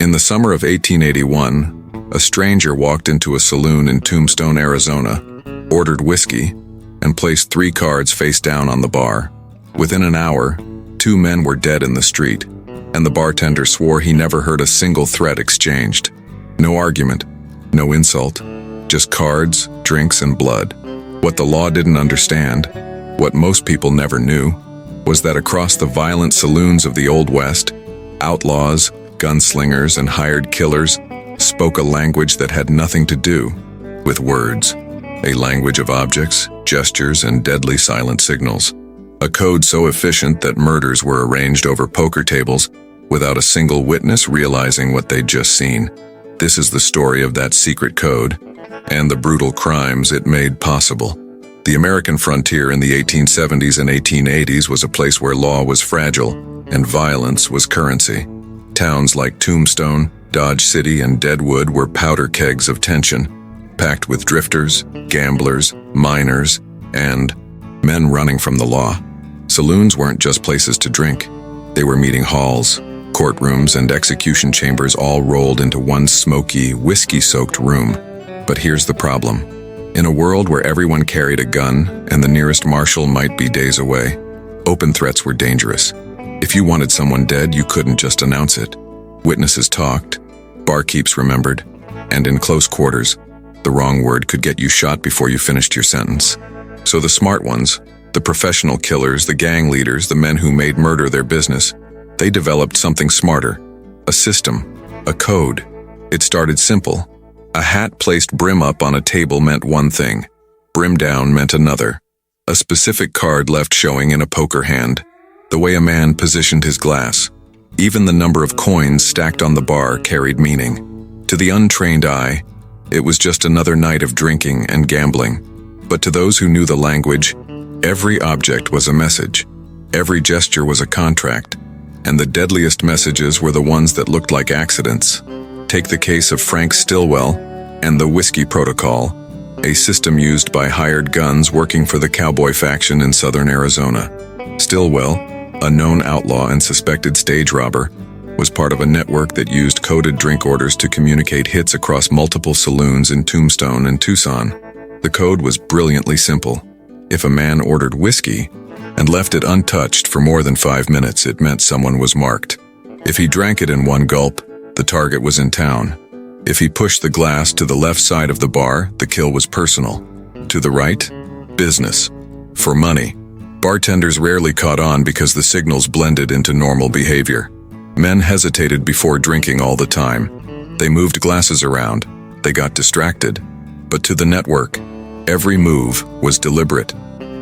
In the summer of 1881, a stranger walked into a saloon in Tombstone, Arizona, ordered whiskey, and placed 3 cards face down on the bar. Within an hour, 2 men were dead in the street, and the bartender swore he never heard a single threat exchanged. No argument, no insult, just cards, drinks, and blood. What the law didn't understand, what most people never knew, was that across the violent saloons of the Old West, outlaws, gunslingers, and hired killers spoke a language that had nothing to do with words, a language of objects, gestures, and deadly silent signals. A code so efficient that murders were arranged over poker tables without a single witness realizing what they'd just seen. This is the story of that secret code and the brutal crimes it made possible. The American frontier in the 1870s and 1880s was a place where law was fragile and violence was currency. Towns like Tombstone, Dodge City, and Deadwood were powder kegs of tension, packed with drifters, gamblers, miners, and men running from the law. Saloons weren't just places to drink. They were meeting halls, courtrooms, and execution chambers all rolled into one smoky, whiskey-soaked room. But here's the problem. In a world where everyone carried a gun and the nearest marshal might be days away, open threats were dangerous. If you wanted someone dead, you couldn't just announce it. Witnesses talked, barkeeps remembered, and in close quarters, the wrong word could get you shot before you finished your sentence. So the smart ones, the professional killers, the gang leaders, the men who made murder their business, they developed something smarter. A system, a code. It started simple. A hat placed brim up on a table meant one thing. Brim down meant another. A specific card left showing in a poker hand. The way a man positioned his glass. Even the number of coins stacked on the bar carried meaning. To the untrained eye, it was just another night of drinking and gambling. But to those who knew the language, every object was a message. Every gesture was a contract. And the deadliest messages were the ones that looked like accidents. Take the case of Frank Stillwell and the Whiskey Protocol, a system used by hired guns working for the cowboy faction in southern Arizona. Stillwell, a known outlaw and suspected stage robber, was part of a network that used coded drink orders to communicate hits across multiple saloons in Tombstone and Tucson. The code was brilliantly simple. If a man ordered whiskey and left it untouched for more than 5 minutes, it meant someone was marked. If he drank it in one gulp, the target was in town. If he pushed the glass to the left side of the bar, the kill was personal. To the right, business. For money. Bartenders rarely caught on because the signals blended into normal behavior. Men hesitated before drinking all the time. They moved glasses around. They got distracted. But to the network, every move was deliberate.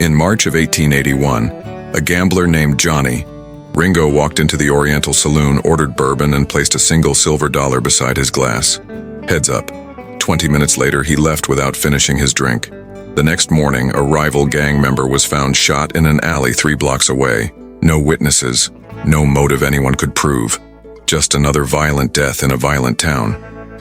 In March of 1881, a gambler named Johnny, Ringo, walked into the Oriental Saloon, ordered bourbon, and placed a single silver dollar beside his glass. Heads up. 20 minutes later, he left without finishing his drink. The next morning, a rival gang member was found shot in an alley 3 blocks away. No witnesses, no motive anyone could prove. Just another violent death in a violent town.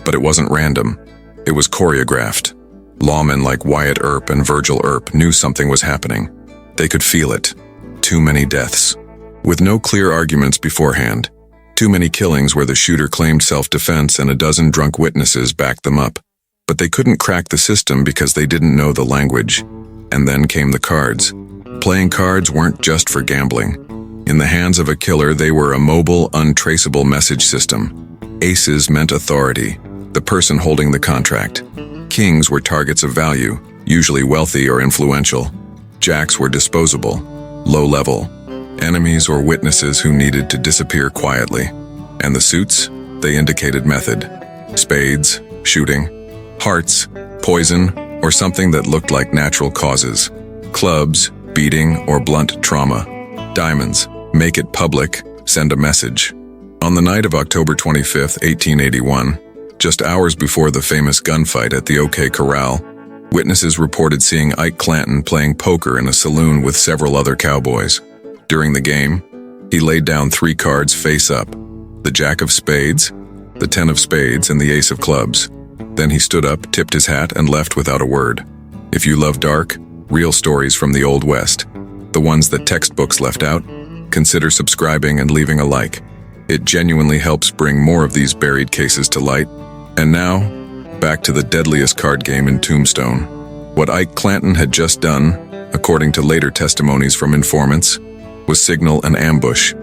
But it wasn't random. It was choreographed. Lawmen like Wyatt Earp and Earp knew something was happening. They could feel it. Too many deaths. With no clear arguments beforehand. Too many killings where the shooter claimed self-defense and a dozen drunk witnesses backed them up. But they couldn't crack the system because they didn't know the language. And then came the cards. Playing cards weren't just for gambling. In the hands of a killer, they were a mobile, untraceable message system. Aces meant authority, the person holding the contract. Kings were targets of value, usually wealthy or influential. Jacks were disposable, low-level, enemies or witnesses who needed to disappear quietly. And the suits? They indicated method. Spades, shooting. Hearts, poison, or something that looked like natural causes. Clubs, beating, or blunt trauma. Diamonds, make it public, send a message. On the night of October 25, 1881, just hours before the famous gunfight at the OK Corral, witnesses reported seeing Ike Clanton playing poker in a saloon with several other cowboys. During the game, he laid down 3 cards face up, the Jack of Spades, the 10 of Spades, and the Ace of Clubs. Then he stood up, tipped his hat, and left without a word. If you love dark, real stories from the Old West, the ones that textbooks left out, consider subscribing and leaving a like. It genuinely helps bring more of these buried cases to light. And now, back to the deadliest card game in Tombstone. What Clanton had just done, according to later testimonies from informants, was signal an ambush,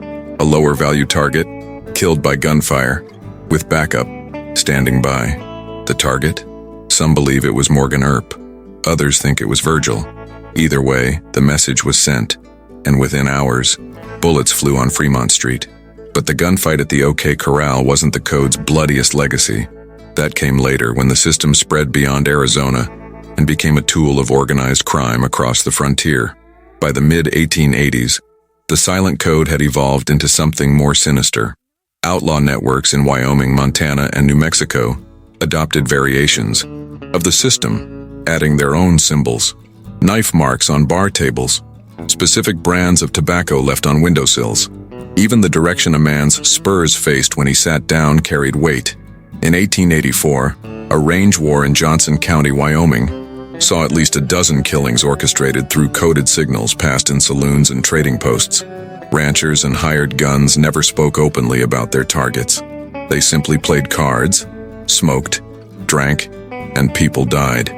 a lower value target, killed by gunfire, with backup standing by. The target? Some believe it was Morgan Earp. Others think it was Virgil. Either way, the message was sent, and within hours, bullets flew on Fremont Street. But the gunfight at the OK Corral wasn't the code's bloodiest legacy. That came later when the system spread beyond Arizona and became a tool of organized crime across the frontier. By the mid-1880s, the silent code had evolved into something more sinister. Outlaw networks in Wyoming, Montana, and New Mexico adopted variations of the system, adding their own symbols, knife marks on bar tables, specific brands of tobacco left on windowsills. Even the direction a man's spurs faced when he sat down carried weight. In 1884, a range war in Johnson County, Wyoming, saw at least a dozen killings orchestrated through coded signals passed in saloons and trading posts. Ranchers and hired guns never spoke openly about their targets. They simply played cards, smoked, drank, and people died.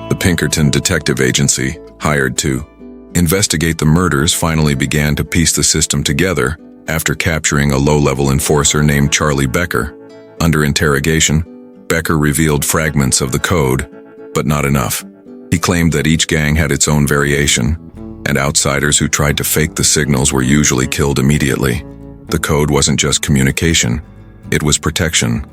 The Pinkerton Detective Agency, hired to investigate the murders, finally began to piece the system together after capturing a low-level enforcer named Charlie Becker. Under interrogation, Becker revealed fragments of the code, but not enough. He claimed that each gang had its own variation, and outsiders who tried to fake the signals were usually killed immediately. The code wasn't just communication, it was protection,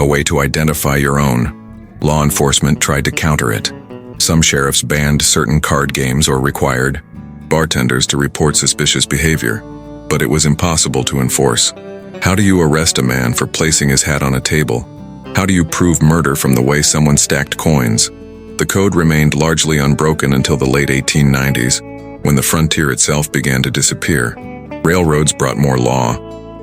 a way to identify your own. Law enforcement tried to counter it. Some sheriffs banned certain card games or required bartenders to report suspicious behavior, but it was impossible to enforce. How do you arrest a man for placing his hat on a table? How do you prove murder from the way someone stacked coins? The code remained largely unbroken until the late 1890s, when the frontier itself began to disappear. Railroads brought more law.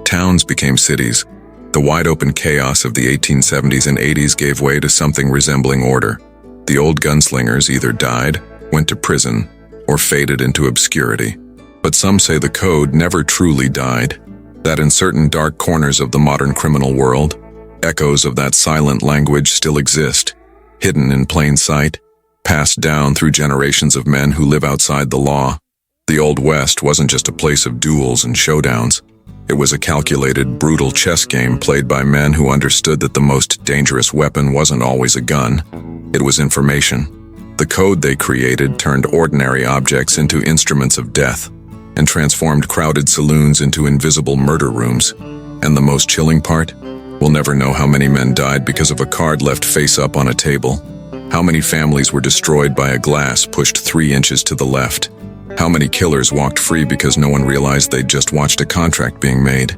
Towns became cities. The wide-open chaos of the 1870s and 80s gave way to something resembling order. The old gunslingers either died, went to prison, or faded into obscurity. But some say the code never truly died, that in certain dark corners of the modern criminal world, echoes of that silent language still exist, hidden in plain sight, passed down through generations of men who live outside the law. The Old West wasn't just a place of duels and showdowns. It was a calculated, brutal chess game played by men who understood that the most dangerous weapon wasn't always a gun. It was information. The code they created turned ordinary objects into instruments of death and transformed crowded saloons into invisible murder rooms. And the most chilling part? We'll never know how many men died because of a card left face up on a table. How many families were destroyed by a glass pushed 3 inches to the left? How many killers walked free because no one realized they'd just watched a contract being made?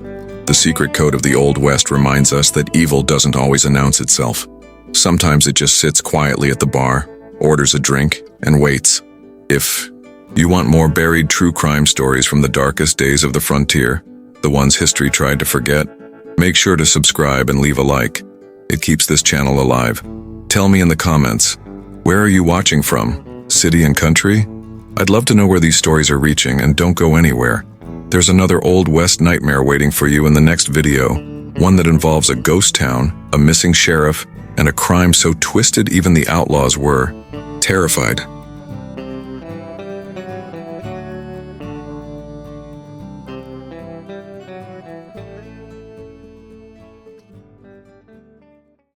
The secret code of the Old West reminds us that evil doesn't always announce itself. Sometimes it just sits quietly at the bar, orders a drink, and waits. If you want more buried true crime stories from the darkest days of the frontier, the ones history tried to forget, make sure to subscribe and leave a like. It keeps this channel alive. Tell me in the comments, where are you watching from? City and country? I'd love to know where these stories are reaching, and don't go anywhere. There's another Old West nightmare waiting for you in the next video, one that involves a ghost town, a missing sheriff, and a crime so twisted even the outlaws were terrified.